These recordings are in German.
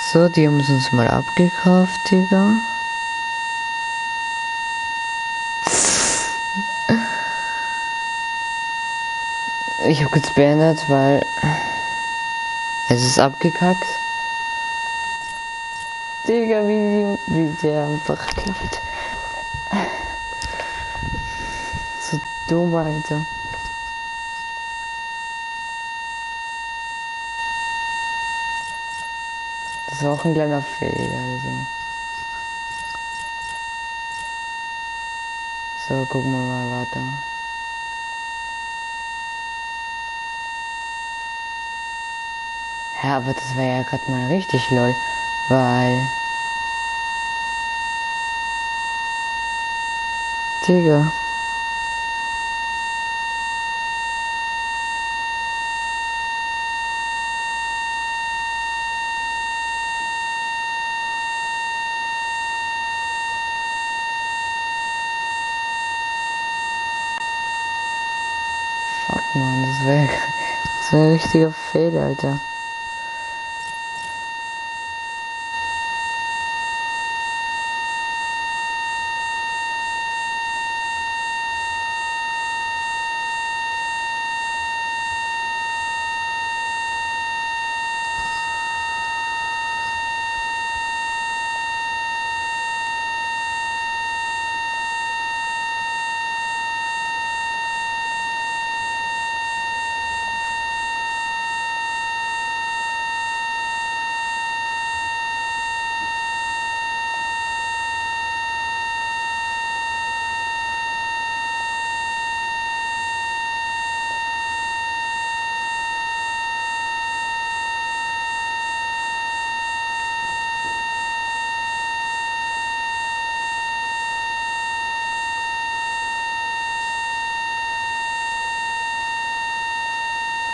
So, die haben uns mal abgekauft, Digga. Ich hab jetzt beendet, weil es ist abgekackt. Digga, wie der einfach klappt. So dumm, Alter. Das war auch ein kleiner Fail, also. So, gucken wir mal weiter. Ja, aber das war ja gerade mal richtig lol, weil... Digga. Fuck, man, das wär ein richtiger Fail, Alter.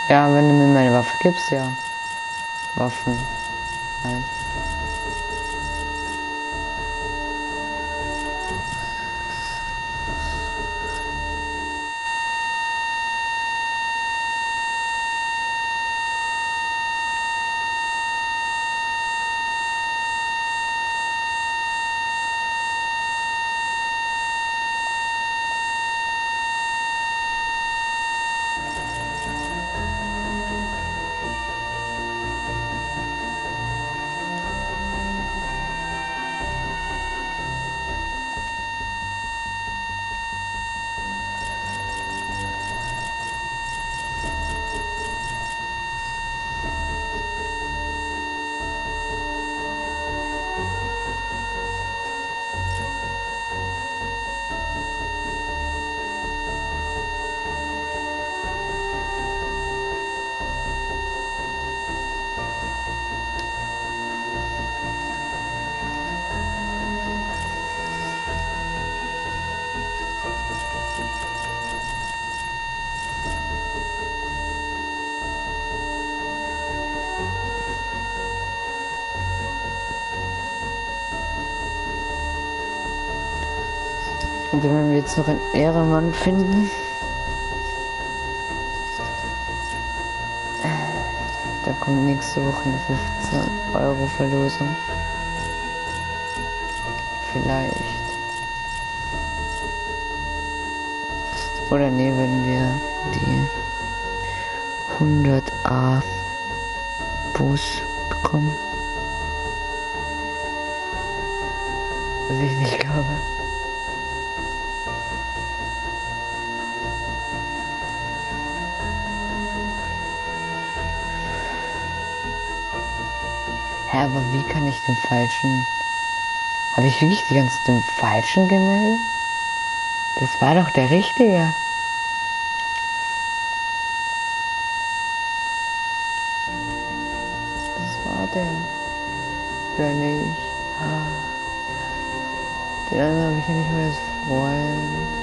Ja, wenn du mir meine Waffe gibst, ja. Waffen. Halt. Und wenn wir jetzt noch einen Ehrenmann finden, da kommt nächste Woche eine 15 € Verlosung. Vielleicht. Oder nee, wenn wir die 100 Boost bekommen. Was ich nicht glaube. Hä, aber wie kann ich den falschen... Habe ich wirklich die ganze Zeit den falschen gemeldet? Das war doch der richtige. Das war der. Oder nicht? Den anderen habe ich ja nicht mehr als Freund.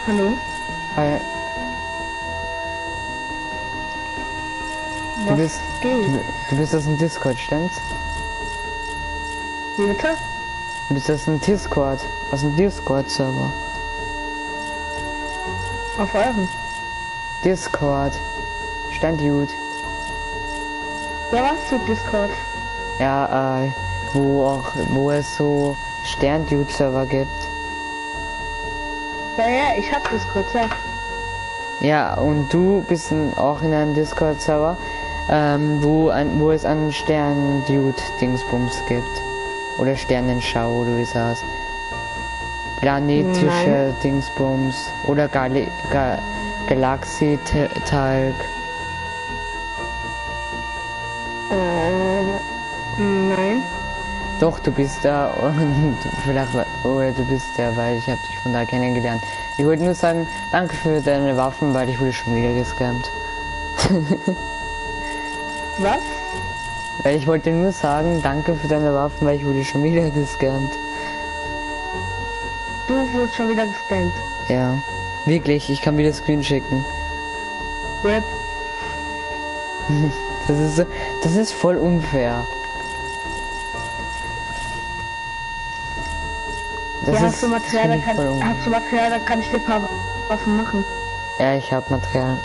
Hallo? Weil Du bist, geht? du bist aus dem Discord, stimmt's? Wie bitte? Du bist aus dem Discord, Server. Auf euren. Discord. Stand gut. Ja, was zu Discord? Ja, wo es so Stern-Dude-Server gibt. Ja, ich hab Discord, ja. Ja, und du bist auch in einem Discord-Server, wo es einen Stern-Dude-Dingsbums gibt. Oder Sternenschau, oder wie es heißt. Planetische Nein. Dingsbums. Oder Galaxie-Talk. Nein. Doch, du bist da und vielleicht, oder du bist der, weil ich habe dich von da kennengelernt. Ich wollte nur sagen, danke für deine Waffen, weil ich wurde schon wieder gescammt. Was? Weil ich wollte nur sagen, danke für deine Waffen, weil ich wurde schon wieder gescammt. Du wurdest schon wieder gescannt. Ja, wirklich, ich kann wieder Screen schicken. Rip. Das ist voll unfair. Ja, hast du Material, da kann ich dir ein paar Waffen machen. Ja, ich habe Material.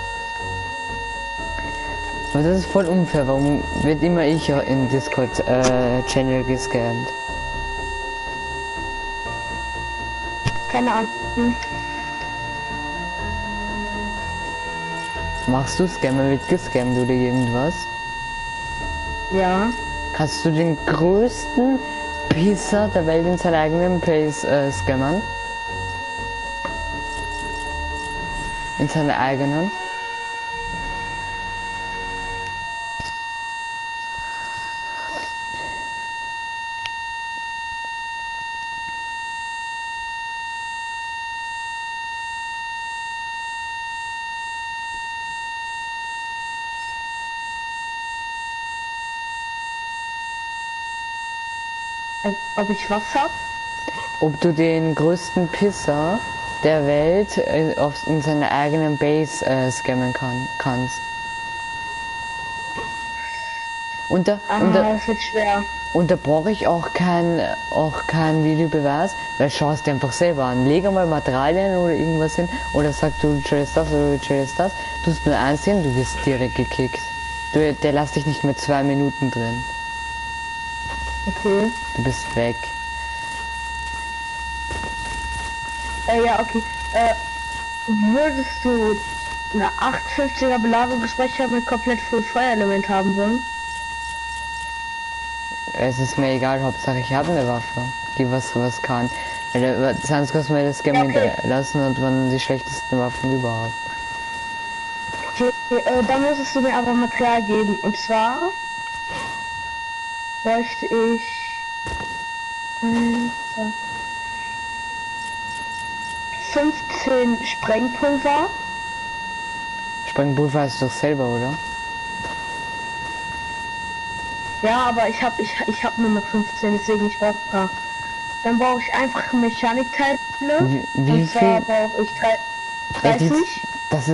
Aber das ist voll unfair, warum wird immer ich in Discord Channel gescammt? Keine Ahnung. Machst du Scammer mit gescammt oder irgendwas? Ja. Kannst du den größten Pisser der Welt in seiner eigenen Pace scammern? In seiner eigenen? Ob ich was hab? Ob du den größten Pisser der Welt in seiner eigenen Base scammen kannst. Das wird schwer. Und da brauche ich auch kein Videobeweis, weil schaust dir einfach selber an. Leg mal Materialien oder irgendwas hin oder sag du tradest das oder du tradest das. Tust nur einsehen, du wirst direkt gekickt. Der lässt dich nicht mehr 2 Minuten drin. Okay. Du bist weg. Ja, okay. Würdest du eine 850er Belagerungsspeicher mit komplett Full-Feuer-Element haben wollen? Es ist mir egal, Hauptsache ich habe eine Waffe, die was kann. Sonst kannst du mir das gerne lassen und man die schlechtesten Waffen überhaupt. Okay, dann müsstest du mir aber Material geben. Und zwar bräuchte ich 15 Sprengpulver. Sprengpulver hast du doch selber, oder? Ja, aber ich hab nur noch 15, deswegen ich brauche ein paar. Dann brauche ich einfach Mechanikteile. Wie viel? Brauche ich 30. Das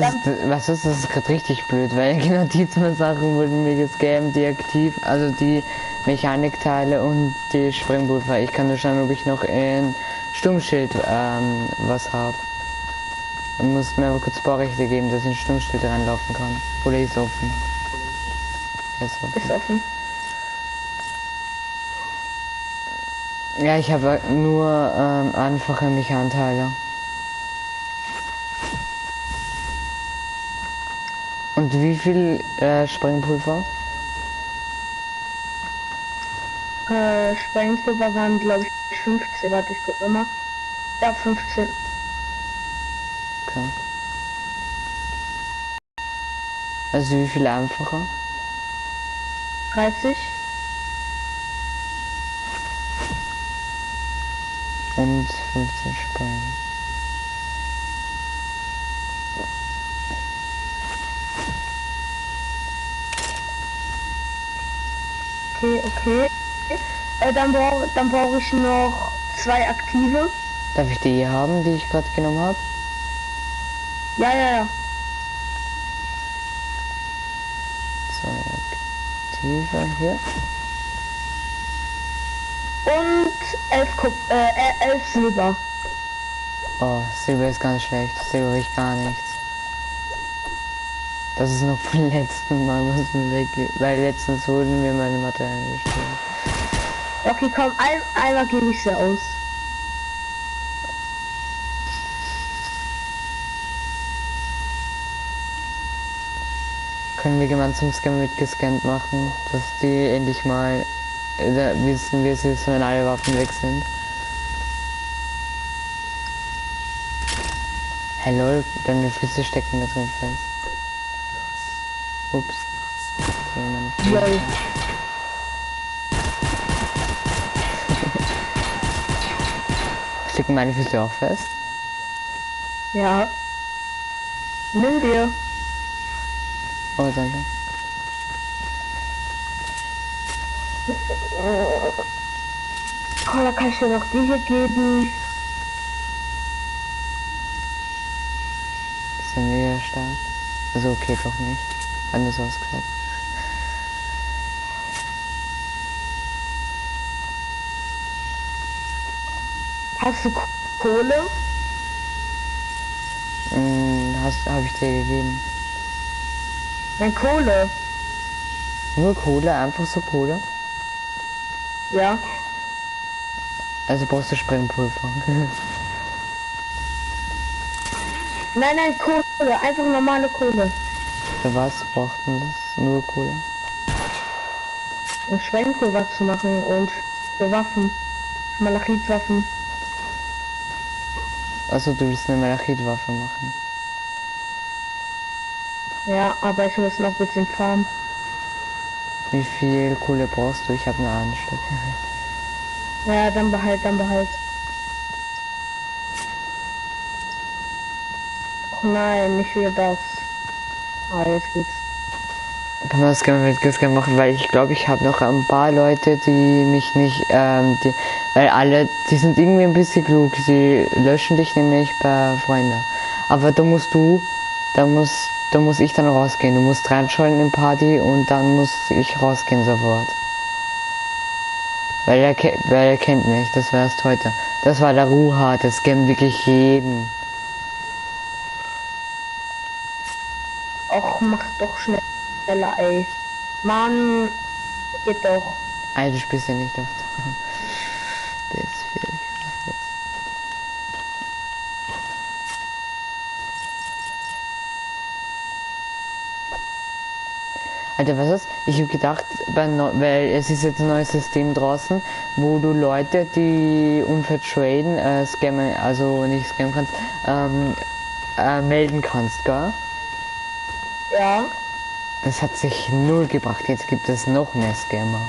ist gerade richtig blöd, weil genau die zwei Sachen wurden mir gescammt, die aktiv, also die Mechanikteile und die Sprengpulver. Ich kann nur schauen, ob ich noch in Sturmschild was habe. Man muss mir aber kurz Baurechte geben, dass ich in Sturmschild reinlaufen kann. Oder ist offen? Ist offen. Ja, ich habe nur einfache Mechanteile. Und wie viel Sprengpulver? Sprengpulver waren glaube ich 15, warte ich guck mal. Ja, 15. Okay. Also wie viel einfacher? 30. Und 15 Spreng. Okay. Dann brauche ich noch 2 aktive. Darf ich die hier haben, die ich gerade genommen habe? Ja. Tiefer hier. Und 11 Silber. Oh, Silber ist ganz schlecht. Silber will ich gar nichts. Das ist noch vom letzten Mal, was mir weg, weil letztens wurden mir meine Materialien gestohlen. Okay, komm, einmal gebe ich sie aus. Können wir gemeinsam Scam mit gescannt machen, dass die endlich mal wissen, wie es ist, wenn alle Waffen weg sind. Hey lol, deine Füße stecken da drin fest. Ups. So, meine Füße. Stecken meine Füße auch fest? Ja. Nimm dir. Oh, danke. Oh, da kann ich dir noch die hier geben. Das sind mega stark. Also okay, doch nicht. Anders ausgesagt. Hast du Kohle? Habe ich dir gegeben. Nein, Kohle. Nur Kohle, einfach so Kohle. Ja. Also brauchst du Sprengpulver. Nein, Kohle. Einfach normale Kohle. Für was braucht man das? Nur Kohle. Um Sprengpulver zu machen und für Waffen. Malachitwaffen. Also du willst eine Malachitwaffe machen. Ja, aber ich muss noch ein bisschen farmen. Wie viel Kohle brauchst du? Ich habe eine Anstück. Ja, dann behalt. Oh nein, nicht wieder das. Ah, jetzt geht's. Kann man das gerne mit Gescan machen, weil ich glaube, ich habe noch ein paar Leute, die mich nicht, weil alle, die sind irgendwie ein bisschen klug, die löschen dich nämlich bei Freunden. Aber da muss ich dann rausgehen. Du musst reinschauen in Party und dann muss ich rausgehen sofort. Weil er kennt mich, das war erst heute. Das war der Ruha, das scammt wirklich jeden. Och, mach doch schneller, ey. Mann, geht doch. Alter, du spielst ja nicht oft. Der ist viel. Alter, was ist? Ich habe gedacht, weil es ist jetzt ein neues System draußen, wo du Leute, die unfair traden, scammen, also nicht scammen kannst, melden kannst, gell? Ja. Das hat sich null gebracht, jetzt gibt es noch mehr Scammer.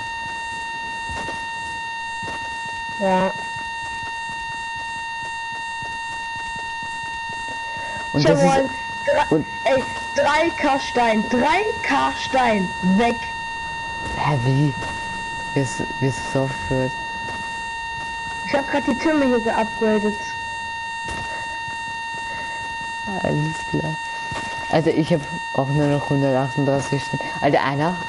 Ja. Und Ich das habe ist... Und, 3K Stein weg. hä, wie? Wie ist es aufgehört? Ich habe gerade die Türme hier geupgradet. Alles klar. Also ich habe auch nur noch 138 Stunden. Also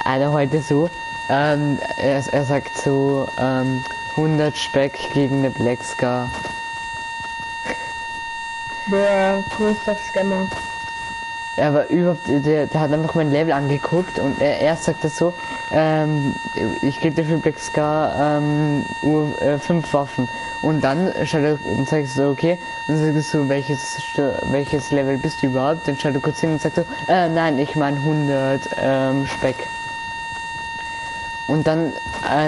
einer heute so, er sagt so, 100 Speck gegen eine Black Scar. Der größte Scammer. Aber überhaupt, der hat einfach mein Level angeguckt und er sagt das so, ich gebe dir für Black Scar 5 Waffen. Und dann schaut er und sagt so, okay, und dann sagst du, welches Level bist du überhaupt? Dann schaut er kurz hin und sagt so, nein, ich meine 100 Speck. Und dann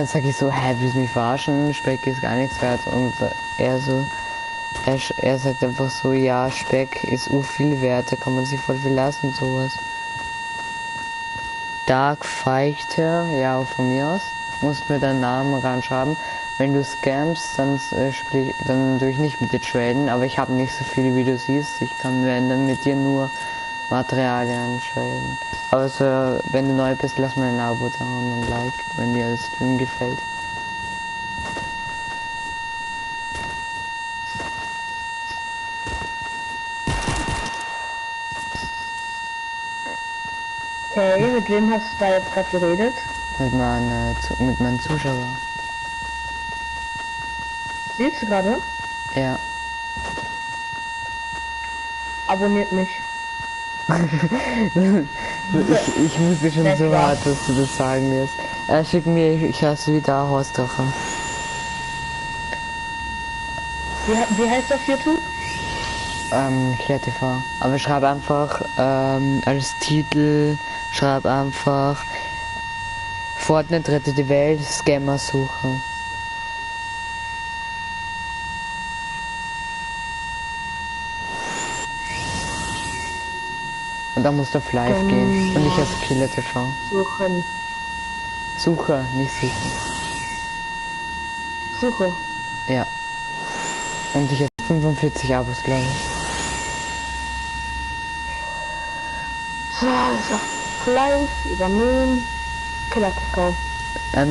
sag ich so, hä, willst du mich verarschen? Speck ist gar nichts wert. Und er so, er sagt einfach so, ja, Speck ist viel wert, da kann man sich voll viel lassen und sowas. Dark Fighter, ja, von mir aus. Musst mir deinen Namen ranschreiben. Wenn du scamst, dann dann tue ich nicht mit dir traden, aber ich habe nicht so viele, wie du siehst. Ich kann dann mit dir nur Materialien traden. Aber so, wenn du neu bist, lass mir ein Abo da und ein Like, wenn dir das Stream gefällt. Okay, mit wem hast du da jetzt gerade geredet? Mit meinen Zuschauern. Siehst du gerade? Ja. Abonniert mich. Ich musste schon Sehr so klar. hart, dass du das sagen wirst. Schick mir, ich hasse wieder Hausdrache. Wie heißt das auf YouTube? KTV. Aber schreib einfach als Titel, schreib einfach Fortnite rettet die Welt, Scammer suche. Und dann musst du auf live gehen und nicht als Killer TV. Suchen. Suche, nicht suchen. Suche. Ja. Und ich habe 45 Abos, glaube ich. So, ist auch live, übernehmen. Killer TV.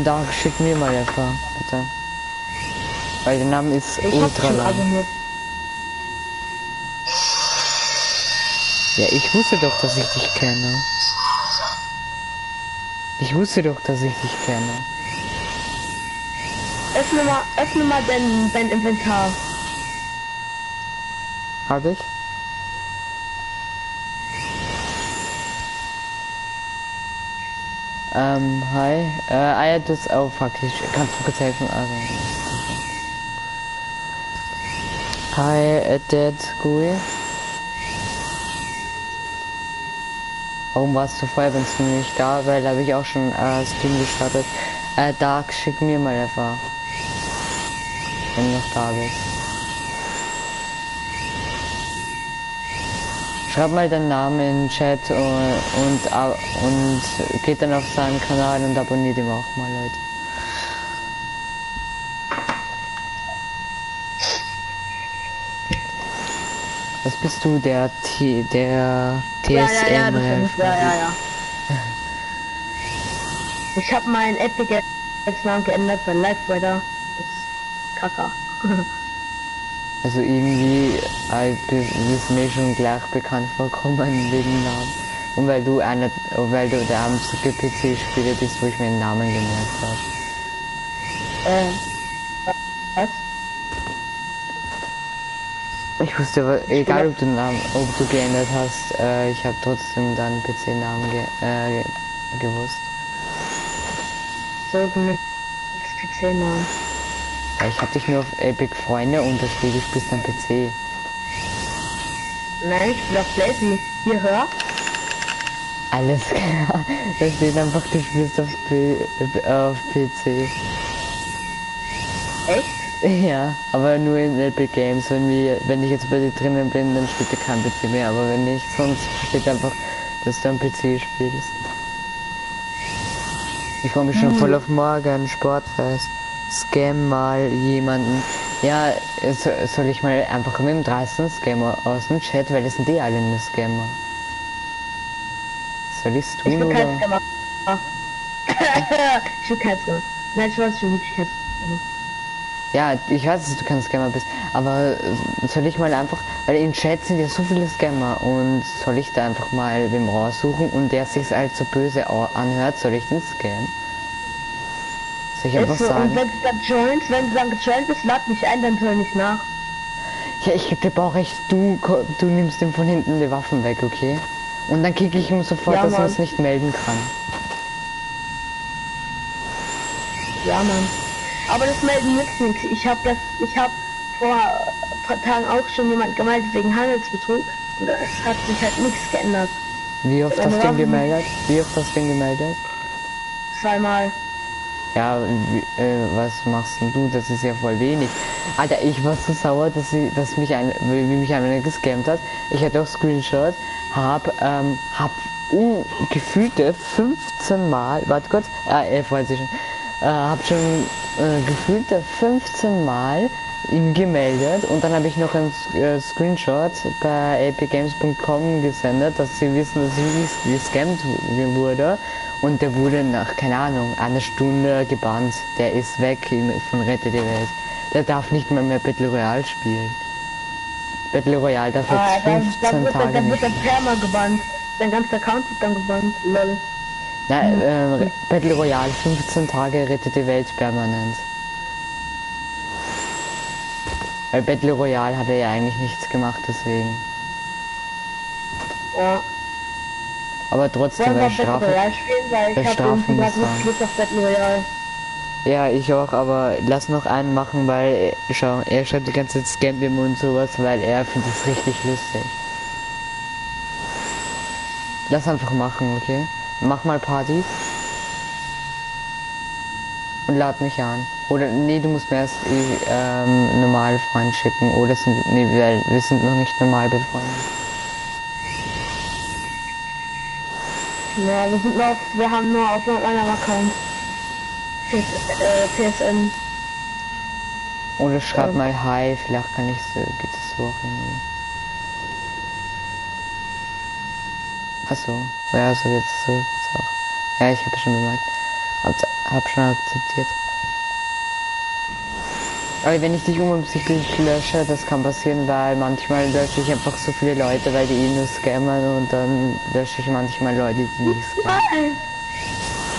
Da schick mir mal einfach, bitte. Weil der Name ist Ich hab ultra schon lang. abonniert. Ja, ich wusste doch, dass ich dich kenne. Ich wusste doch, dass ich dich kenne. Öffne mal dein Inventar. Hab ich? Hi. Ja, das auch faktisch. Kannst du kurz helfen? Also. Hi, Dad, GUI. Warum warst du vorher, wenn du nicht da? Weil da habe ich auch schon Stream gestartet. Dark, schick mir mal einfach. Wenn du noch da bist. Schreib mal deinen Namen in den Chat und geht dann auf seinen Kanal und abonniert ihn auch mal, Leute. Was bist du, der TSM? Ja, das bin ich. Ja. Ich habe meinen Epic jetzt Namen geändert, weil Live-Rider ist Kaka. Also irgendwie ist mir schon gleich bekannt vorkommen wegen Namen. Und weil du der einzige PC-Spieler bist, wo ich mir den Namen gemerkt habe. Was? Ich wusste aber, egal ob du geändert hast, ich habe trotzdem deinen PC-Namen gewusst. So ein PC-Namen. Ja, ich habe dich nur auf Epic Freunde und das Spiel, du spielst am PC. Nein, ich bin auf Lazy. Hier, hör. Alles klar, da steht einfach, du spielst auf PC. Echt? Ja, aber nur in Epic Games. Wenn ich jetzt bei dir drinnen bin, dann spielt er kein PC mehr, aber wenn nicht, sonst steht einfach, dass du am PC spielst. Ich freue mich schon voll auf morgen, Sportfest. Scam mal jemanden. Ja, soll ich mal einfach mit dem 13 Scammer aus dem Chat, weil das sind alle nur Scammer. Soll ich's tun, Ich bin oder? kein Scammer. Ich bin kein Scammer. Nein, ich weiß, ich bin wirklich kein Scammer. Ja, ich weiß, dass du kein Scammer bist, aber soll ich mal einfach, weil im Chat sind ja so viele Scammer und soll ich da einfach mal wem raussuchen und der sich halt so böse anhört, soll ich den scammen? Soll ich einfach So, sagen? und wenn du dann gejoint bist, lad mich ein, dann soll ich nach. Ja, ich geb dir auch recht, du nimmst ihm von hinten die Waffen weg, okay? Und dann kicke ich ihm sofort, Ja, dass er Mann. uns nicht melden kann. Ja, Mann. Aber das melden nützt nichts. Ich hab vor ein paar Tagen auch schon jemand gemeldet wegen Handelsbetrug. Und es hat sich halt nichts geändert. Wie oft hast du ihn gemeldet? Wie oft hast du ihn gemeldet? Zweimal. Ja, was machst denn du? Das ist ja voll wenig. Alter, ich war so sauer, dass mich einer gescammt hat. Ich hatte auch Screenshot, hab gefühlte 15 Mal, warte kurz, 11 weiß ich schon, hab schon gefühlte 15 Mal ihm gemeldet und dann habe ich noch einen Screenshot bei epicgames.com gesendet, dass sie wissen, dass ich gescammt wurde. Und der wurde nach, keine Ahnung, einer Stunde gebannt. Der ist weg von Rette die Welt. Der darf nicht mal mehr Battle Royale spielen. Battle Royale darf jetzt 15 Tage dann nicht. wird der Perma gebannt. dein ganzer Account wird dann gebannt. Lol. Na, Battle Royale, 15 Tage rettet die Welt permanent. Weil Battle Royale hat er ja eigentlich nichts gemacht, deswegen. Ja. Aber trotzdem, Wollen wir weil Battle Strafen. Royale spielen, weil bei ich habe irgendwie Strafen gerade muss nicht Lust auf Battle Royale. Ja, ich auch, aber lass noch einen machen, weil, schau, er schreibt die ganze Zeit Scam und sowas, weil er findet es richtig lustig. Lass einfach machen, okay? Mach mal Party. Und lad mich an. Oder, nee, du musst mir erst normale Freunde schicken. Oder sind, nee, wir sind noch nicht normal befreundet. Ja, wir haben nur auf meinem Account. PSN. Oder schreib mal Hi, vielleicht kann ich so, geht es so auch irgendwie. Achso, ja, so jetzt so geht's auch. Ja, ich habe schon bemerkt. Hab schon akzeptiert. Aber wenn ich dich unabsichtlich lösche, das kann passieren, weil manchmal lösche ich einfach so viele Leute, weil die eh nur scammern und dann lösche ich manchmal Leute, die nicht scammen.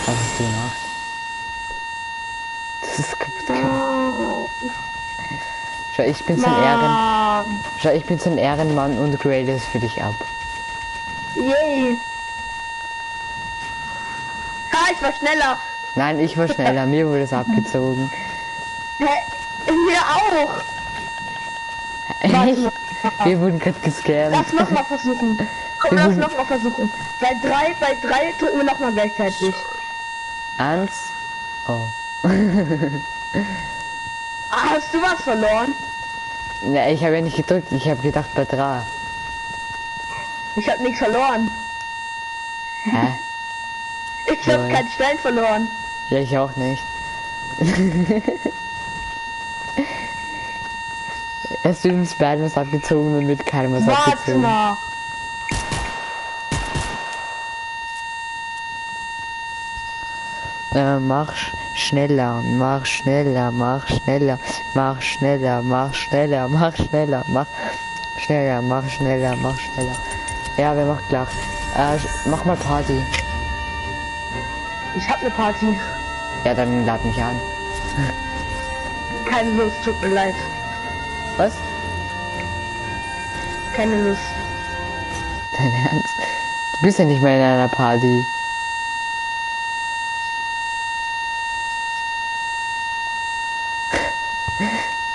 Was hast du gemacht? Das ist kaputt gemacht. Schau, ich bin so ein Schau, ich bin so ein Ehrenmann und grade es für dich ab. Yay! Ha, ich war schneller! Nein, ich war schneller, mir wurde es abgezogen. Hä? Mir auch! Echt? Wir wurden gerade gescammt. Lass nochmal versuchen. Komm, lass nochmal versuchen. Bei drei drücken wir nochmal gleichzeitig. 1. Oh. Hast du was verloren? Ja, ich habe ja nicht gedrückt, ich habe gedacht bei 3. Ich habe nichts verloren. Hä? Ich habe keinen Stein verloren. Ja, ich auch nicht. Hast du den Spam was abgezogen und mit keinem was abgezogen? Mal. Mach schneller, mach schneller, mach schneller, mach schneller, mach schneller, mach schneller, mach schneller, mach schneller, mach schneller. Ja, wer macht klar? Mach mal Party. Ich hab eine Party. Ja, dann lad mich an. Keine Lust, tut mir leid. Was? Keine Lust. Dein Ernst? Du bist ja nicht mehr in einer Party.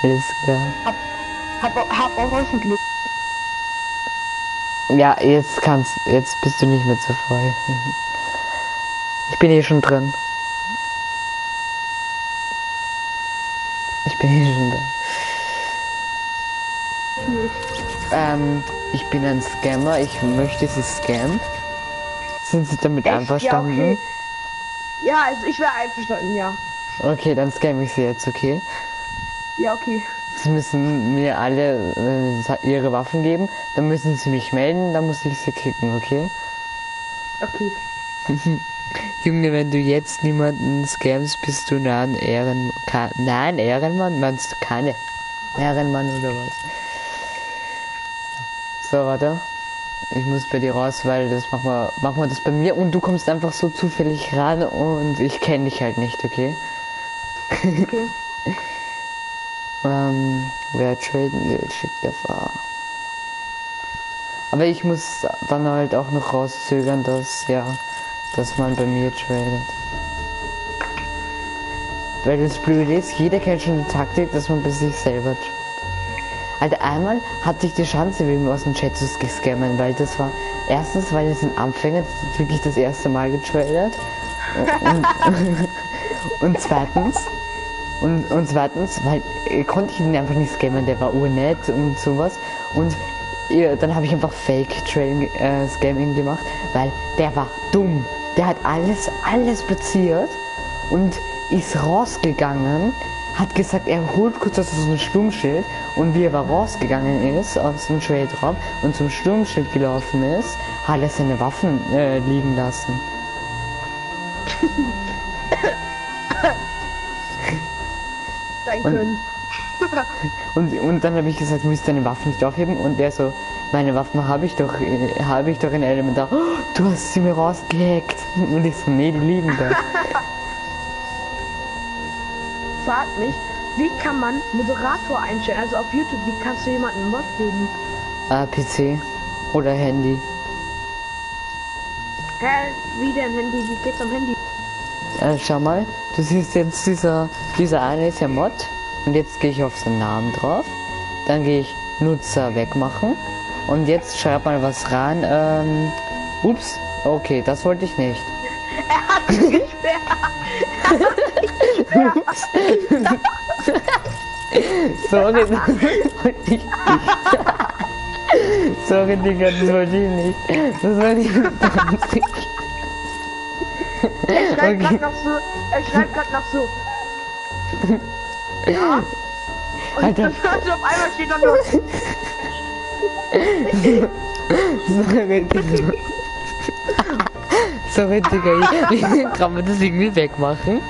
Alles klar. Hab auch euch ein Glück. Ja, jetzt bist du nicht mehr zu voll. Ich bin hier schon drin. Ich bin hier schon da. Ich bin ein Scammer, ich möchte sie scammen. Sind Sie damit einverstanden? Ja, okay. Ja, also ich wäre einverstanden, ja. Okay, dann scamme ich sie jetzt, okay? Ja, okay. Sie müssen mir alle ihre Waffen geben, dann müssen sie mich melden, dann muss ich sie kicken, okay? Okay. Junge, wenn du jetzt niemanden scammst, bist du ein Ehrenmann? Meinst du keine Ehrenmann oder was? So, warte. Ich muss bei dir raus, weil das machen wir das bei mir und du kommst einfach so zufällig ran und ich kenne dich halt nicht, okay? Okay. Wer traden will, schickt der Fahrer. Aber ich muss dann halt auch noch rauszögern, dass man bei mir tradet. Weil das Blöde ist, jeder kennt schon die Taktik, dass man bei sich selber tradet. Alter, einmal hatte ich die Chance, aus dem Chat zu scammen, weil das war, erstens, weil es ein Anfänger, das ist wirklich das erste Mal getradet. Und zweitens, weil konnte ich ihn einfach nicht scammen, der war urnett und sowas. Und dann habe ich einfach Fake-Scamming gemacht, weil der war dumm. Der hat alles platziert und ist rausgegangen, hat gesagt, er holt kurz aus dem Sturmschild und wie er rausgegangen ist aus dem Trade-Raum und zum Sturmschild gelaufen ist, hat er seine Waffen liegen lassen. Sein können. Und dann habe ich gesagt, du willst deine Waffen nicht aufheben. Und der so, meine Waffen habe ich doch in Elementar. Oh, du hast sie mir rausgehackt. Und ich so, nee, die liegen da. Frag mich, wie kann man Moderator einstellen? Also auf YouTube, wie kannst du jemanden einen Mod geben? PC oder Handy. Hä? Wie denn Handy? Wie geht's am Handy? Schau mal, du siehst jetzt dieser eine ist ja Mod. Und jetzt gehe ich auf seinen Namen drauf. Dann gehe ich Nutzer wegmachen. Und jetzt schreib mal was rein. Ups, okay, das wollte ich nicht. Er hat sich gesperrt. Sorry, das wollte ich nicht. Sorry, Digga, das wollte ich nicht. Das wollte ich nicht. Er schreibt grad noch so. Er schreibt grad noch so. Ja. Und Alter. also auf einmal steht da nur. Sorry, Digga. Sorry, Digga. Kann man das irgendwie wegmachen?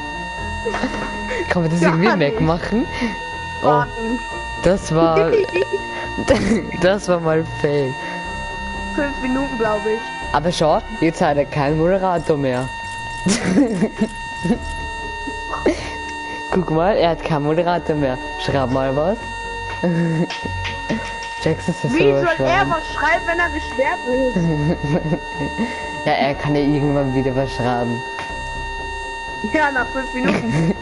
Kann man das Ja, irgendwie nicht. wegmachen? Oh, Warten. das war... Das war mal fail. 5 Minuten, glaube ich. Aber schau, jetzt hat er keinen Moderator mehr. Guck mal, er hat keinen Moderator mehr. Schreib mal was. Jackson ist Wie soll er was schreiben, wenn er gesperrt ist? Ja, er kann ja irgendwann wieder was schreiben. Ja, nach 5 Minuten.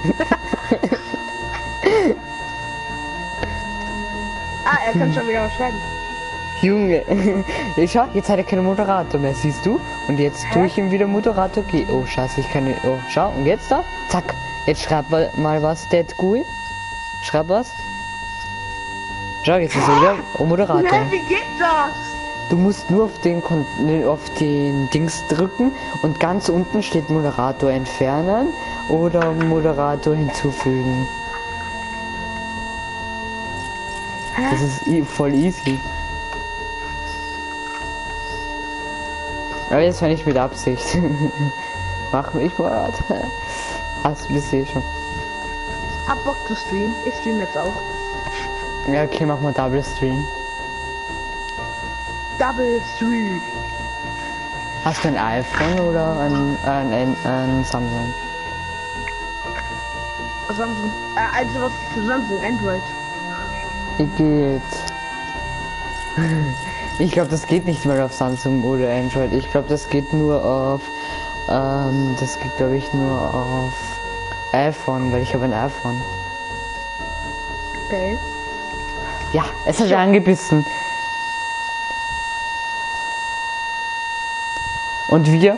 Er kann schon wieder was schreiben. Junge, schau, jetzt hat er keinen Moderator mehr, siehst du? Und jetzt tue ich ihm wieder Moderator. Oh, scheiße, ich kann nicht. Oh, schau, und jetzt da? Zack. Jetzt schreib mal was, Dead Gui. Schreib was. Schau, jetzt ist er wieder Moderator. Hä, wie geht das? Du musst nur auf den Dings drücken und ganz unten steht Moderator entfernen oder Moderator hinzufügen. Das ist voll easy. Aber jetzt war nicht mit Absicht. Mach mich mal. Hast du das eh schon? Hab Bock zu streamen. Ich stream jetzt auch. Ja, okay, mach mal Double Stream. Double Stream. Hast du ein iPhone oder ein Samsung? Samsung. Also was für Samsung? Android. Wie geht's? Ich glaube, das geht nicht mehr auf Samsung oder Android. Ich glaube, das geht nur auf, das geht glaube ich nur auf iPhone, weil ich habe ein iPhone. Okay. Ja, es hat angebissen. Und wir?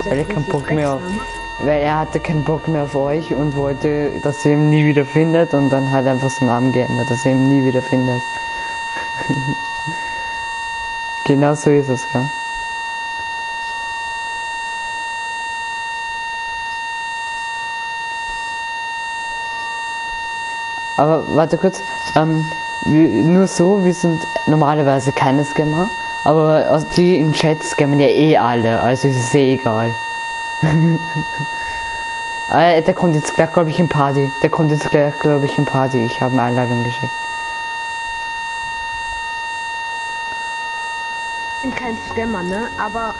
Weil er keinen Bock mehr auf, weil er hatte keinen Bock mehr auf euch und wollte, dass ihr ihn nie wieder findet und dann hat er einfach seinen Namen geändert, dass ihr ihn nie wieder findet. Genau so ist es, gell? Aber warte kurz, nur so, wir sind normalerweise keine Scammer, aber die im Chat scammen ja eh alle, also ist es eh egal. Der kommt jetzt gleich, glaube ich, in Party. Der kommt jetzt gleich, glaube ich, in Party. Ich habe eine Einladung geschickt. Ich bin kein Scammer, ne? Aber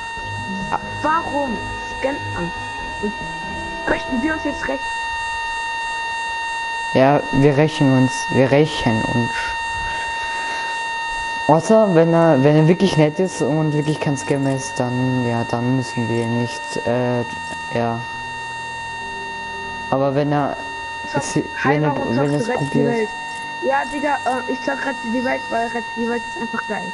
warum scannt man? Und möchten wir uns jetzt recht? Ja, wir rächen uns. Außer wenn er wirklich nett ist und wirklich kein Scammer ist, dann ja, dann müssen wir nicht, ja. Aber wenn er wenn er es probiert. Ja, Digga, ich sag rette die Welt, weil rette die Welt ist einfach geil.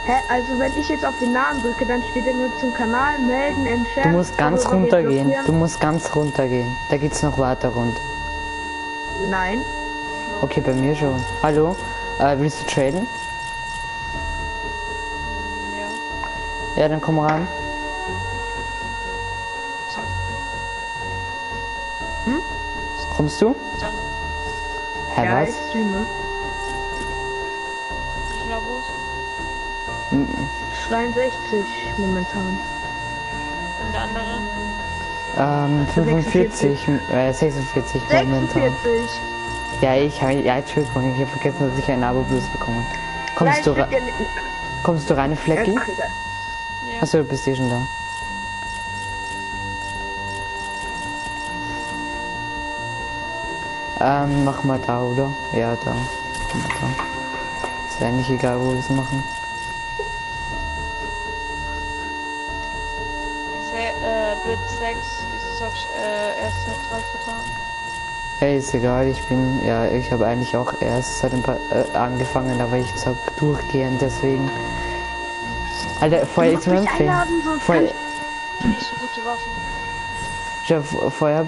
Hä, also wenn ich jetzt auf den Namen drücke, dann steht er nur zum Kanal, melden, entfernen. Du musst ganz runtergehen. Du musst ganz runtergehen. Da geht's noch weiter runter. Nein. Okay, bei mir schon. Hallo? Willst du traden? Ja. Ja, dann komm ran. Hm? Kommst du? Hä, Ja, was? ich streame. 62 momentan. Und der andere? 45, 46 momentan. 46. Ja, Entschuldigung, ich habe vergessen, dass ich ein Abo Plus bekomme. Nein, Kommst du rein, Flecki? Ja. Achso, du bist eh schon da. Mach mal da, oder? Ja, da. Ist eigentlich egal, wo wir es machen. Bit 6, ich sag erst seit 3-4 Tagen. Hey, ist egal, ich habe eigentlich auch erst seit ein paar angefangen, aber ich zock durchgehend, deswegen. Alter, vorher ist mir empfehlen. Nicht so gute Waffen. Ja, vorher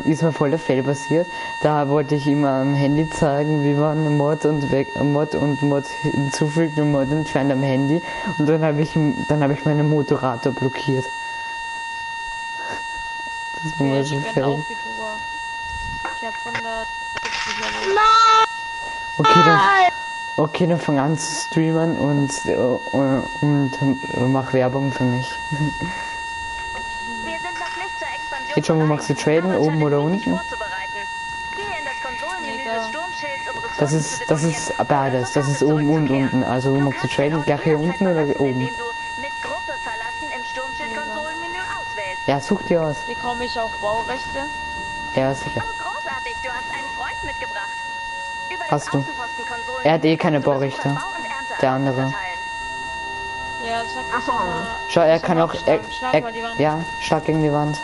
ist mir voll der Fail passiert. Da wollte ich ihm am Handy zeigen, wie man Mod hinzufügt und Mod entfernt am Handy. Und dann habe ich meinen Motorator blockiert. Das war Okay, so ich bin Fail. auch YouTuber. Ich hab 170 Okay, dann fang an zu streamen und mach Werbung für mich. Wir sind noch nicht zur Expansion. Jetzt schon, wo machst du traden? Oben oder unten? Das ist beides. Das ist oben und unten. Also wo magst du traden? Gleich hier unten oder oben? Ja, such dir aus. Bekomme ich auch Baurechte? Ja, sicher. Oh, großartig. Du hast einen Freund mitgebracht. Über das Hast du. Außenpostenkonsolen Er hat eh keine kannst du Baurechte. Besucher Bau- und Erntearbeit Der andere. verteilen. Ja, sag Ach so. Schau, er kann auch. Schlag mal die Wand. Ja, schlag gegen die Wand.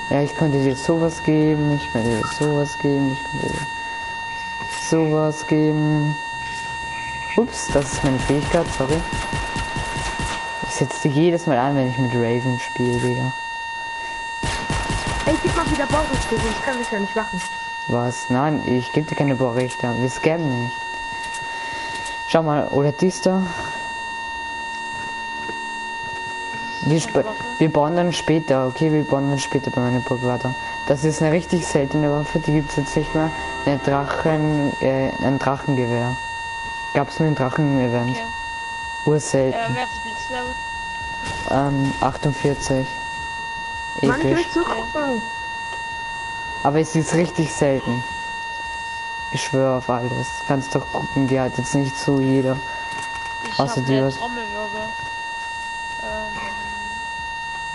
Ja, ich könnte dir sowas geben, ich könnte dir sowas geben, ich könnte dir sowas geben. Ups, das ist meine Fähigkeit, sorry. Ich setze die jedes Mal an, wenn ich mit Raven spiele, Digga. Ey, gib mal wieder Baurechte, sonst kann ich ja nicht machen. Was? Nein, ich gebe dir keine Baurechte, wir scammen nicht. Schau mal, oder dies da. Wir bauen dann später, okay, wir bauen dann später bei meiner Burg weiter. Das ist eine richtig seltene Waffe, die gibt es jetzt nicht mehr. Ein Drachengewehr. Gab es nur ein Drachen-Event. Okay. Urselten. Wer ist Blitzlevel? 48. Mann, ich will Episch. zurückgucken. Aber es ist richtig selten. Ich schwöre auf alles. Kannst doch gucken, die hat jetzt nicht so jeder. Ich Außer hab die eine was. Trommelwirbel.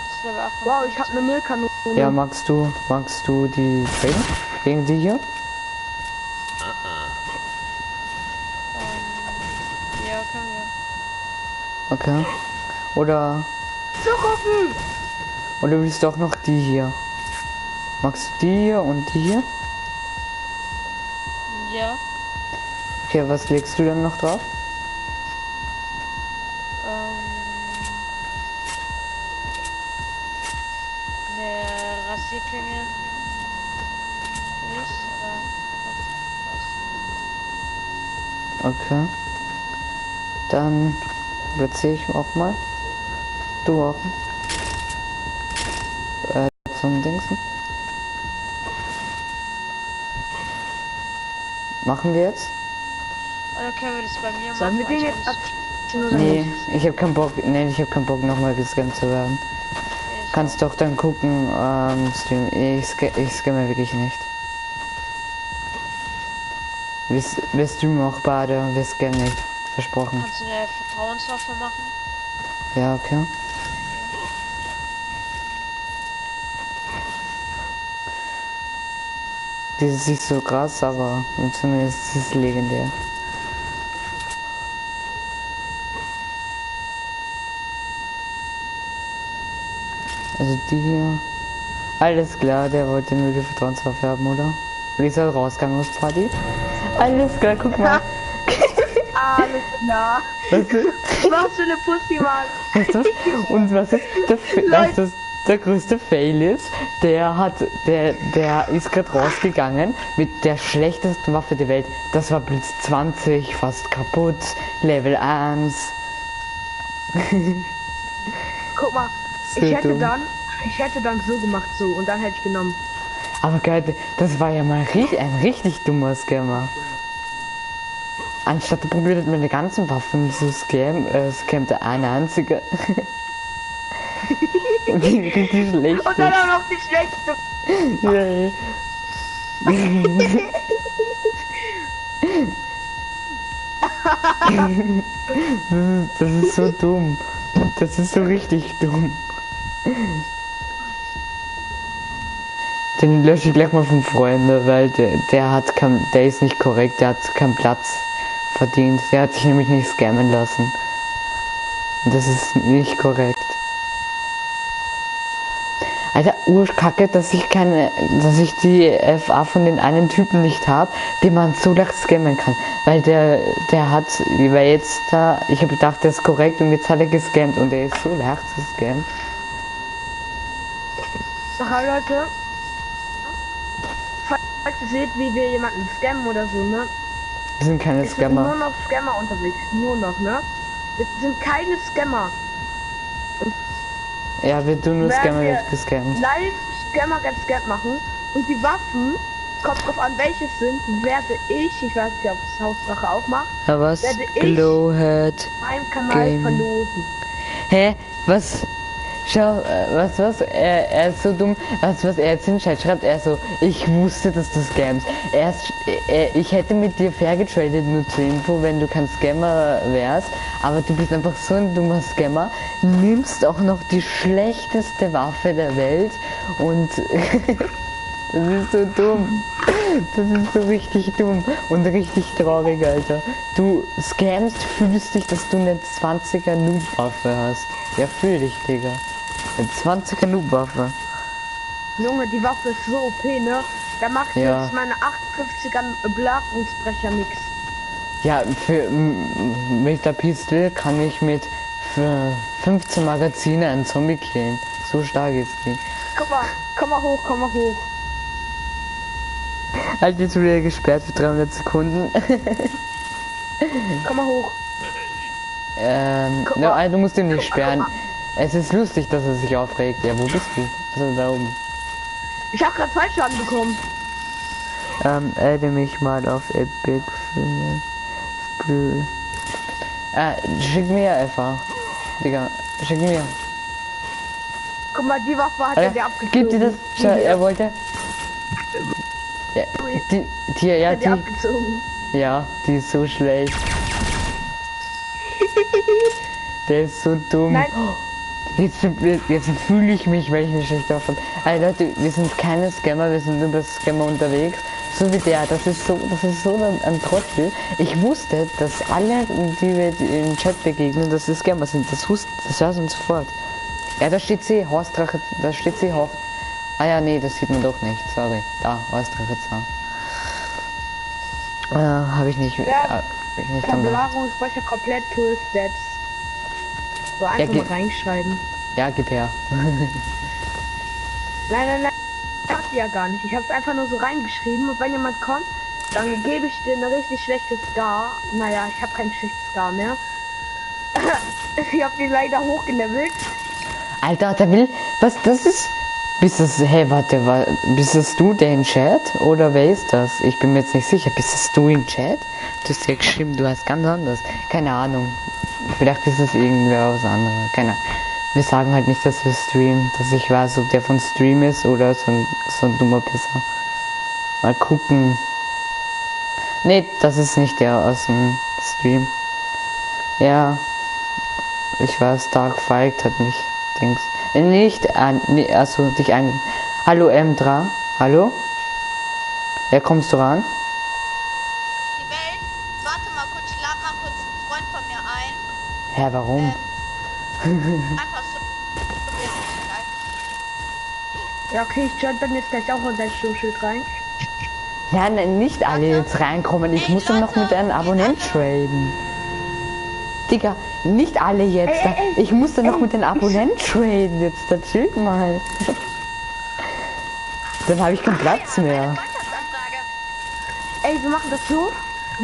Das ist Level 58. Wow, ich habe eine Müllkanone. Ja, magst du die traden? Gegen die hier? Ja, können wir. Okay. Oder Zurückgucken! willst du auch noch die hier? Magst du die hier und die hier? Ja. Okay, was legst du denn noch drauf? Eine Rasierklinge. Nicht, oder Okay. Dann platziere ich auch mal. Du auch. Zum Dingsen. Machen wir jetzt? Oder können wir das bei mir Sollen wir machen? den weil jetzt ich abziehen oder Nee, nicht? ich habe keinen Bock. Nee, ich habe keinen Bock nochmal gescannt zu werden. ich Kannst doch dann gucken, Stream. Ich scamme wirklich nicht. Wir streamen auch beide und wir scammen nicht. Versprochen. Kannst du eine Vertrauenswaffe machen? Ja, okay. Die ist nicht so krass, aber zumindest ist es legendär. Also die hier. Alles klar, der wollte nur die Vertrauenswaffe haben, oder? Lisa Rausgangsparty. Alles klar, guck mal. Alles klar. Was ist? Was für eine Pussy, Mann. Was ist das? Und was ist das? der größte Fail ist, der ist gerade rausgegangen mit der schlechtesten Waffe der Welt. Das war Blitz 20, fast kaputt, Level 1. Guck mal, So ich hätte dumm. dann so gemacht, so, und dann hätte ich genommen. Aber geil, das war ja mal ein richtig dummer Scammer. Anstatt er probiert mit den ganzen Waffen zu scammt er eine einzige. Und die richtig schlecht Und dann ist. auch noch die schlechteste. Ja, ja. Das ist so dumm. Das ist so richtig dumm. Den lösche ich gleich mal von Freunden, weil der ist nicht korrekt, der hat keinen Platz verdient. Der hat sich nämlich nicht scammen lassen. Und das ist nicht korrekt. Alter, Urkacke, dass ich die FA von den einen Typen nicht habe, den man so leicht scammen kann. Weil weil jetzt da, ich habe gedacht, der ist korrekt und jetzt hat er gescammt und der ist so leicht zu scammen. Hi Leute. Falls ihr seht, wie wir jemanden scammen oder so, ne? Wir sind keine Es sind nur Scammer. noch Scammer unterwegs. Nur noch, ne? Wir sind keine Scammer. Ja, wir tun nur Werden Scammer, wir wird gescammt. live Scammer ganz Scam machen. Und die Waffen, kommt drauf an welches sind, werde ich weiß nicht, ob das Haussache auch macht, Ja, was? werde ich Glowhead. meinem Kanal Game. verlosen. Hä? Was? Schau, was? Er ist so dumm. Was er jetzt hinschreibt, schreibt er so, ich wusste, dass du scamst. Ich hätte mit dir fair getradet, nur zur Info, wenn du kein Scammer wärst. Aber du bist einfach so ein dummer Scammer. Nimmst auch noch die schlechteste Waffe der Welt und das ist so dumm. Das ist so richtig dumm und richtig traurig, Alter. Du scamst, fühlst dich, dass du eine 20er Noob-Waffe hast. Ja, fühl dich, Digga. Eine 20er Noob-Waffe. Junge, die Waffe ist so OP, ne? Da macht Ja. jetzt meine 58er Belagerungsbrecher nix. Ja, mit der Pistole kann ich mit für 15 Magazine einen Zombie killen. So stark ist die. Komm mal hoch, komm mal hoch. Halt jetzt wieder gesperrt für 300 Sekunden. Komm mal hoch. Guck No, mal. du musst ihn nicht Guck mal. sperren. Es ist lustig, dass er sich aufregt. Ja, wo bist du? Also da oben. Ich hab grad Fallschaden bekommen. Adde mich mal auf Epic für schick mir einfach. Digga, schick mir. Guck mal, die Waffe hat Alter, er abgezogen. gib dir das. Schau, er wollte. Ja, Hat er abgezogen. ja, die ist so schlecht. Der ist so dumm. Nein. Jetzt fühle ich mich, weil ich eine schlechte Waffe habe. Alter, Leute, wir sind keine Scammer, wir sind über Scammer unterwegs. So wie der, das ist so ein Trottel. Ich wusste, dass alle, die wir im Chat begegnen, dass sie Scammer sind. Das weiß uns sofort. Ja, da steht sie, Horstdrache, da steht sie hoch. Ah ja, nee, das sieht man doch nicht, sorry. Da, Horstdrache 2. Habe ich nicht, hab ich nicht Der gemacht. Belagerungsbrecher komplett Full Stats. So einfach Ja, mal reinschreiben. Ja, gib her. Nein. Ich hab die ja gar nicht. Ich hab's einfach nur so reingeschrieben und wenn jemand kommt, dann gebe ich dir eine richtig schlechte Star. Naja, ich habe kein schlechtes Star mehr. Ich hab die leider hochgelevelt. Alter, der will, was das ist? Bist das, hey, warte, bist das du, der im Chat? Oder wer ist das? Ich bin mir jetzt nicht sicher. Bist das du im Chat? Du hast ja geschrieben, du hast ganz anders. Keine Ahnung. Vielleicht ist es irgendwer was anderes. Keine Ahnung. Wir sagen halt nicht, dass wir streamen, dass ich weiß, ob der von Stream ist oder so ein dummer Pisser. Mal gucken. Nee, das ist nicht der aus dem Stream. Ja. Ich weiß, Dark Fight hat mich, Dings. Nicht an, nee, also dich ein. Hallo M3. Hallo? Ja, kommst du ran? Die Welt, warte mal kurz, ich lade mal kurz einen Freund von mir ein. Hä, warum? Einfach so. Ja, okay, ich join dann jetzt gleich auch in dein Showschild rein. Ja, nein, nicht alle jetzt reinkommen. Ich Ey, muss dann noch Leute, mit einem Abonnent die traden. Digga, nicht alle jetzt. Ich muss dann noch mit den Abonnenten traden jetzt. Das chillt mal. Dann habe ich keinen Platz mehr. Ey, wir machen das so.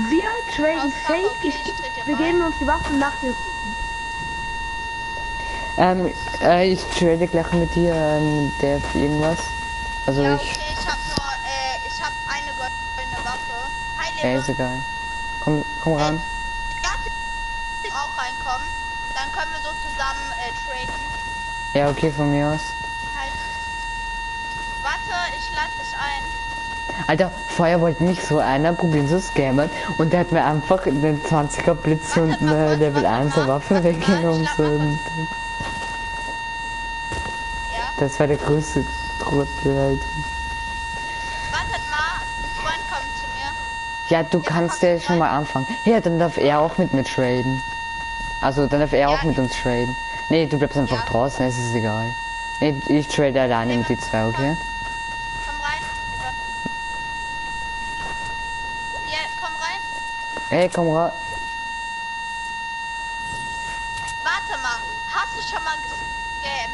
Wir traden fake. Wir geben uns die Waffen nach dem. Ich trade gleich mit dir, der für irgendwas. Also Ja, ich. okay, ich hab eine goldene Waffe. Hi, Ja, Lebe. ist egal. Komm ran. Ich auch reinkommen. Dann können wir so zusammen traden. Ja, okay, von mir aus. Halt. Warte, ich lade dich ein. Alter, vorher wollte mich so einer probieren zu scammen und der hat mir einfach den 20er Blitz Warte und mal eine kurz, Level warte 1er mal, Waffe warte mal, weggenommen. ich So. lad mal Und Ja? das war der größte Trottel, Alter. Wartet mal, ein Freund kommt zu mir. Ja, du kannst ja schon mal anfangen. Ja, dann darf er auch mit mir traden. Also, dann darf er Ja, auch mit uns traden. Nee, du bleibst einfach Ja. draußen, es ist egal. Nee, ich trade alleine mit die zwei, okay? Komm rein. Hier, komm rein. Hey, komm raus. Warte mal, hast du schon mal gescammt?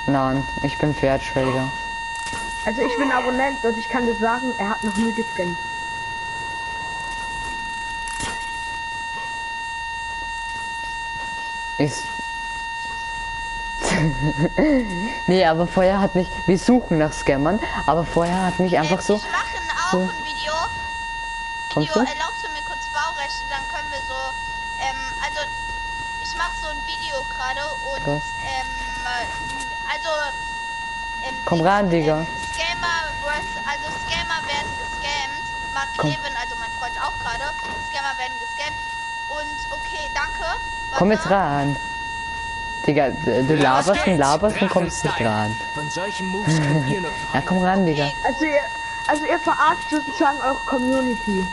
Nein, ich bin Fair Trader. Also ich bin Abonnent und ich kann dir sagen, er hat noch nie gescannt. Ist. Nee, aber vorher hat mich. Wir suchen nach Scammern, aber vorher hat mich einfach so. Ich mache auch so- ein Video. Kommst du? Erlaubst du mir kurz Baurechte, dann können wir so, also ich mache so ein Video gerade und Was? Also Komm ran, Digga. Scammer werden gescammt. Mark Komm. Levin, also mein Freund auch gerade. Scammer werden gescammt. Und okay, danke. Komm jetzt ran. Digga, du laberst und laberst und kommst nicht ran. Von solchen Moves könnt ihr nur Ja, komm ran, Digga. Okay. Also ihr verarscht sozusagen eure Community.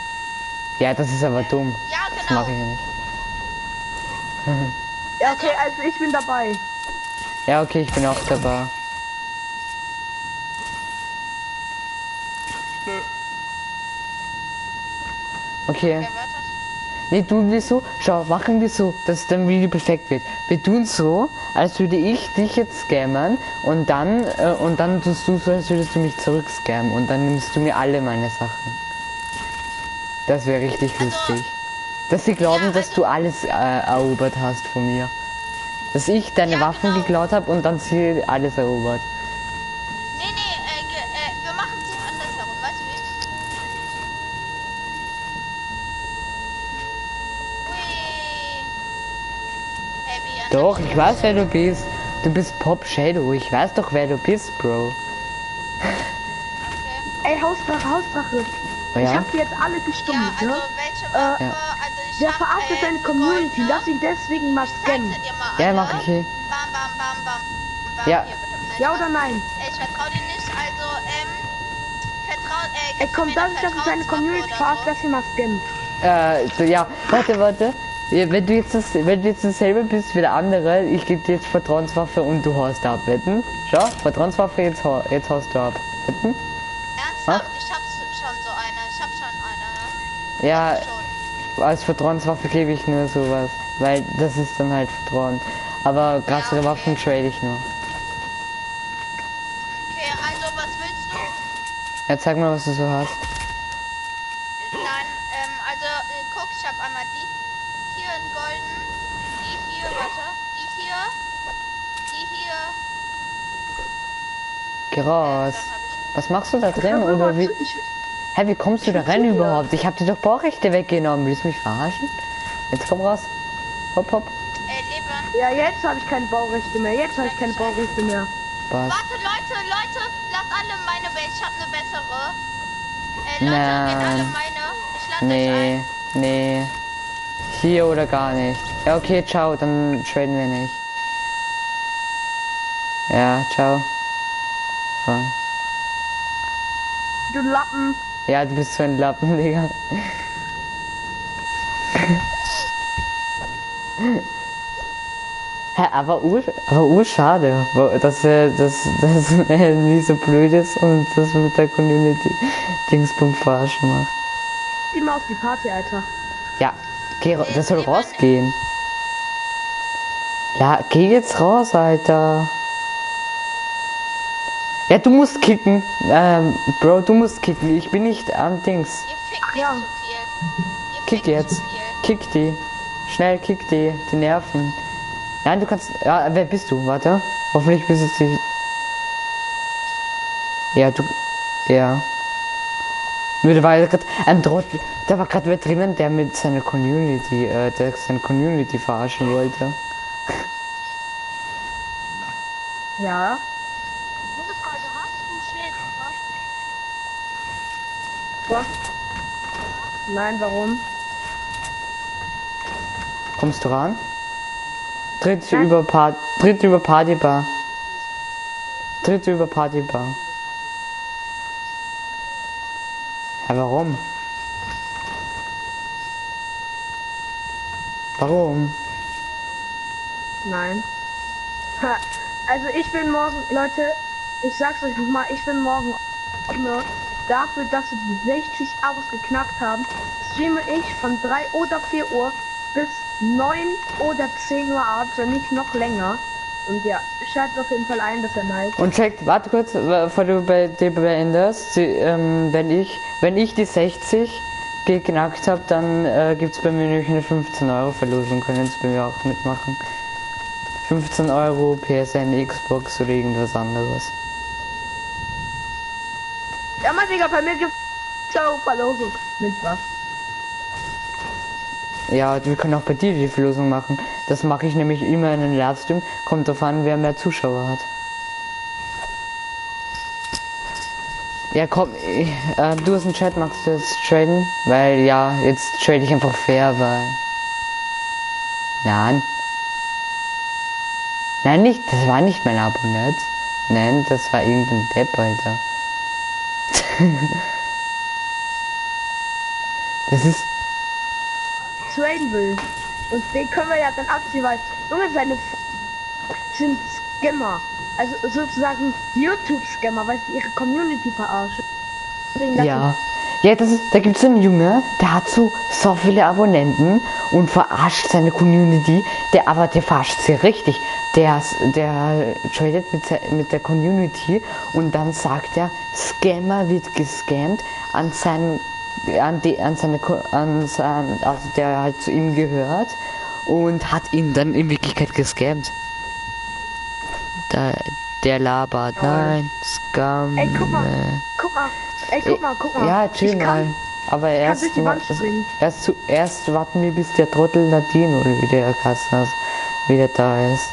Ja, das ist aber dumm. Ja, Das genau. mache ich ja nicht. Ja, okay, also ich bin dabei. Ja, okay, ich bin auch dabei. Okay. Ja, warte. Nee, tun wir so. Schau, machen wir so, dass dein Video perfekt wird. Wir tun so, als würde ich dich jetzt scammen und dann tust du so, als würdest du mich zurück scammen und dann nimmst du mir alle meine Sachen. Das wäre richtig Also, lustig. Dass sie glauben, ja, dass du alles erobert hast von mir. Dass ich deine Ja, Waffen genau. geklaut habe und dann sie alles erobert. Nee, wir machen es andersherum, weißt du wie? Ui. Hey, wie anders? Doch, ich weiß, wer du bist. Du bist Pop Shadow. Ich weiß doch, wer du bist, Bro. Okay. Ey, Hausdrache. Oh Ich ja? hab die jetzt alle Ja, gestummt, also ne? welche Waffe? Ja. Also ich Der hab, verarscht seine die Community. goldene. Lass ihn deswegen mal Ich scammen. zeig's dir mal alle. Ja, mach ich hier. Bam, bam, bam, bam. Bam, Ja. hier bitte. Nein, Ja Spaß. oder nein? Ich vertrau dir nicht, also, Ey, komm, das ist seine Community verarscht, lass ihn mal scammen. Ja, warte. Ja, wenn du jetzt dasselbe bist wie der andere, ich gebe dir jetzt Vertrauenswaffe und du haust ab, wetten? Schau, Vertrauenswaffe, jetzt haust du ab. Wetten? Ernsthaft? Ich hab schon so eine. Ich hab schon eine, ne? Ja, Schon. als Vertrauenswaffe gebe ich nur sowas, weil das ist dann halt Vertrauen. Aber krassere Ja, okay. Waffen trade ich nur. Okay, also was willst du? Ja, zeig mal, was du so hast. Nein, also guck, ich habe einmal die hier in golden, die hier, warte, die hier, Geh raus. dann habe ich Was machst du da drin? Warte, Oder wie? ich- Hä, wie kommst du da rein überhaupt? Ich hab dir doch Baurechte weggenommen. Willst du mich verarschen? Jetzt komm raus. Hopp, hopp. Leben. Ja, jetzt habe ich keine Baurechte mehr. Jetzt habe ich keine Baurechte mehr. Was? Warte, Leute, lasst alle meine Welt, ich habe eine bessere. Leute, Nein. geht alle meine. Ich lade euch Nee, ein. nee. Hier oder gar nicht. Ja, okay, ciao, dann traden wir nicht. Ja, ciao. Voll. Du Lappen. Ja, du bist so ein Lappen, Digga. Hä, aber urschade, dass er nie so blöd ist und das mit der Community Dingsbum verarschen macht. Geh mal auf die Party, Alter. Ja, das soll rausgehen. Ja, geh jetzt raus, Alter. Ja, du musst kicken. Bro, du musst kicken. Ich bin nicht am Dings. Ihr fickt nicht ja. zu viel. Ihr Kick fickt jetzt. zu viel. Kick die. Schnell kick die. Die Nerven. Nein, du kannst. Ja, wer bist du? Warte. Hoffentlich bist du sie. Ja, du. Ja. Nur da war gerade ein Trottel. Da war gerade wer drinnen, der mit seiner Community, der seine Community verarschen wollte. Ja. Was? Nein, warum? Kommst du ran? Tritt Nein. über Partybar. Tritt über Partybar. Ja, warum? Warum? Nein. Ha, also ich bin morgen, Leute, ich sag's euch nochmal, ich bin morgen immer dafür, dass wir die 60 Abos geknackt haben, streame ich von 3 oder 4 Uhr bis 9 oder 10 Uhr abends, wenn nicht noch länger. Und ja, schaltet auf jeden Fall ein, dass er nice. Und checkt, warte kurz, bevor du bei dir beendest, wenn ich die 60 geknackt habe, dann gibt's bei mir nämlich eine 15 Euro Verlosung, können Sie bei mir auch mitmachen. 15 Euro, PSN, Xbox oder irgendwas anderes. Ja, mein Digga, bei mir gibt's Euro Verlosung. Mit was? Ja, wir können auch bei dir die Verlosung machen. Das mache ich nämlich immer in den Livestream. Kommt drauf an, wer mehr Zuschauer hat. Ja, komm, du hast einen Chat, magst du jetzt traden? Weil, ja, jetzt trade ich einfach fair, weil... Nein. Nein, nicht, das war nicht mein Abonnent. Nein, das war irgendein Depp, Alter. Das ist... Traden will. Und den können wir ja dann abziehen, weil Junge seine sind Scammer. Also sozusagen YouTube-Scammer, weil sie ihre Community verarschen. Deswegen Ja. Ja, da gibt es einen Junge, der hat so viele Abonnenten und verarscht seine Community, der verarscht sie richtig. Der tradet mit der Community und dann sagt er, Scammer wird gescammt also der halt zu ihm gehört und hat ihn dann in Wirklichkeit gescammt. Der labert, nein, Scam. Ey, guck mal. Ey, guck mal. Ja, chill mal. Aber erst warten wir, bis der Trottel Ladino wieder Kassas wieder da ist.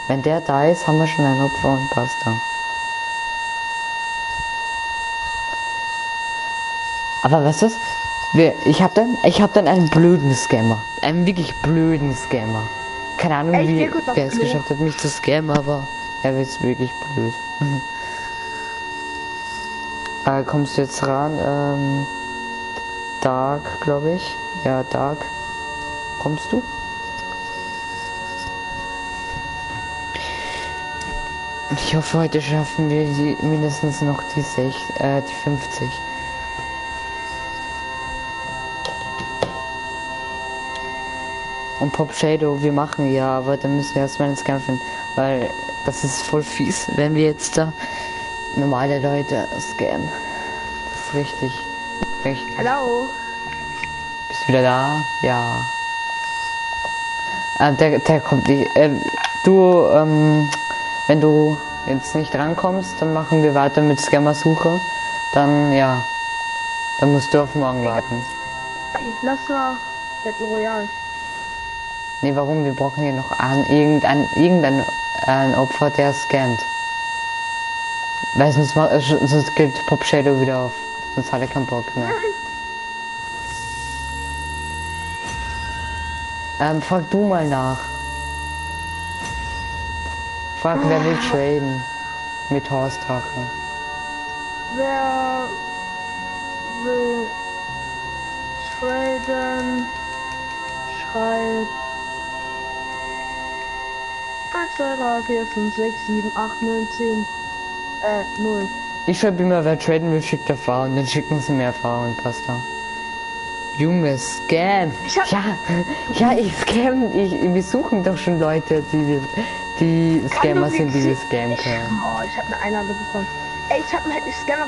Wenn der da ist, haben wir schon ein Opfer und basta. Aber was ist? Ich hab dann einen blöden Scammer. Einen wirklich blöden Scammer. Keine Ahnung, wie wer es geschafft hat, mich zu scammen, aber er ist wirklich blöd. Kommst du jetzt ran? Dark, glaube ich. Ja, Dark. Kommst du? Ich hoffe, heute schaffen wir mindestens noch die 50. Und Pop Shadow, wir machen ja, aber dann müssen wir erstmal ins Kämpfen, weil das ist voll fies, wenn wir jetzt da normale Leute scannen. Das ist richtig. Hallo. Bist du wieder da? Ja. Der kommt nicht. Wenn du jetzt nicht rankommst, dann machen wir weiter mit Scammer-Suche. Dann, ja. Dann musst du auf morgen warten. Lass mal Battle Royale. Nee, warum? Wir brauchen hier noch irgendein Opfer, der scannt. Weil sonst gibt Pop Shadow wieder auf. Sonst hat er keinen Bock mehr. Frag du mal nach. Frag, wer will traden mit Horstdrache. Wer will traden? Schreibt 1, 2, 3, 4, 5, 6, 7, 8, 9, 10. 0. Ich schreibe immer, wer traden will, schickt Erfahrung. Dann schicken sie mehr Erfahrung und passt da. Junge, Scam. Wir suchen doch schon Leute, die Scammer sind, die wir scammen können. Oh, ich habe eine Einladung bekommen. Ey, ich habe einen Scammer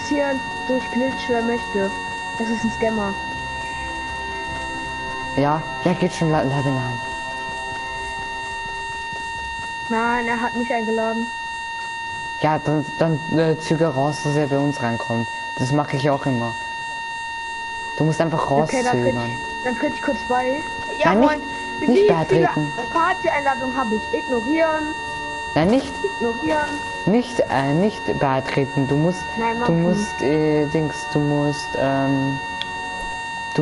hier durch Glitch, wer möchte. Das ist ein Scammer. Ja, geht schon, lade ihn ein. Nein, er hat mich eingeladen. Ja, dann züge raus, dass er bei uns reinkommt. Das mache ich auch immer. Du musst einfach Okay, rauszögern. dann tritt ich kurz bei. Ja, Nein, moin. nicht beitreten. Party-Einladung habe ich? Ignorieren. Nein, nicht Ignorieren. nicht beitreten. Du musst, Nein, du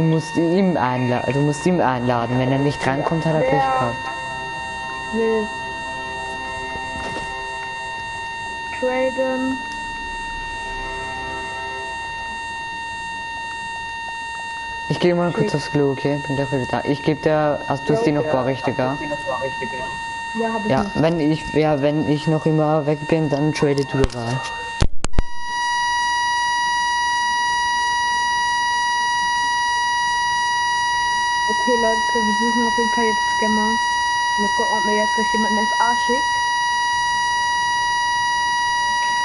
musst ihm einladen. Wenn er nicht reinkommt, hat er Pech gehabt. Will traden. Ich gehe mal kurz aufs Klo, okay? Bin gleich wieder da. Ich gebe dir, hast du es dir noch berechtiger? Ja, habe ich Ja, nicht. wenn ich noch immer weg bin, dann trade du Wahl. Okay, Leute, wir suchen auf jeden Fall jetzt Scammer. Mal gucken, ob mir jetzt gleich jemand ins A schickt.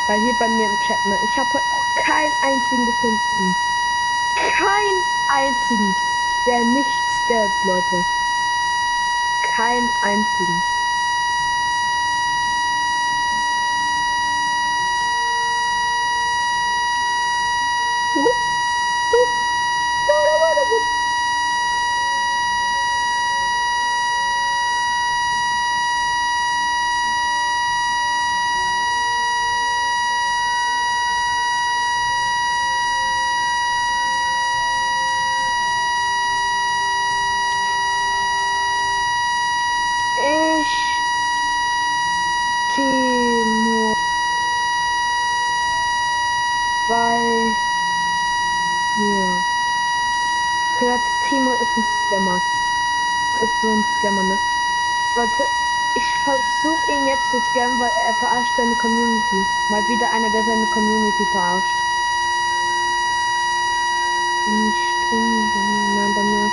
Weil hier bei mir im Chat, ne, ich habe heute auch keinen einzigen gefunden. Kein einzigen, der nicht scammt, Leute. Kein einzigen. Ich Timo bei mir. Okay, Timo ist ein Scammer. Ist so ein Scammer, ne? Leute, ich versuche ihn jetzt zu scammen, weil er verarscht seine Community. Mal wieder einer, der seine Community verarscht. Nicht drin, bei mir, nein, bei mir.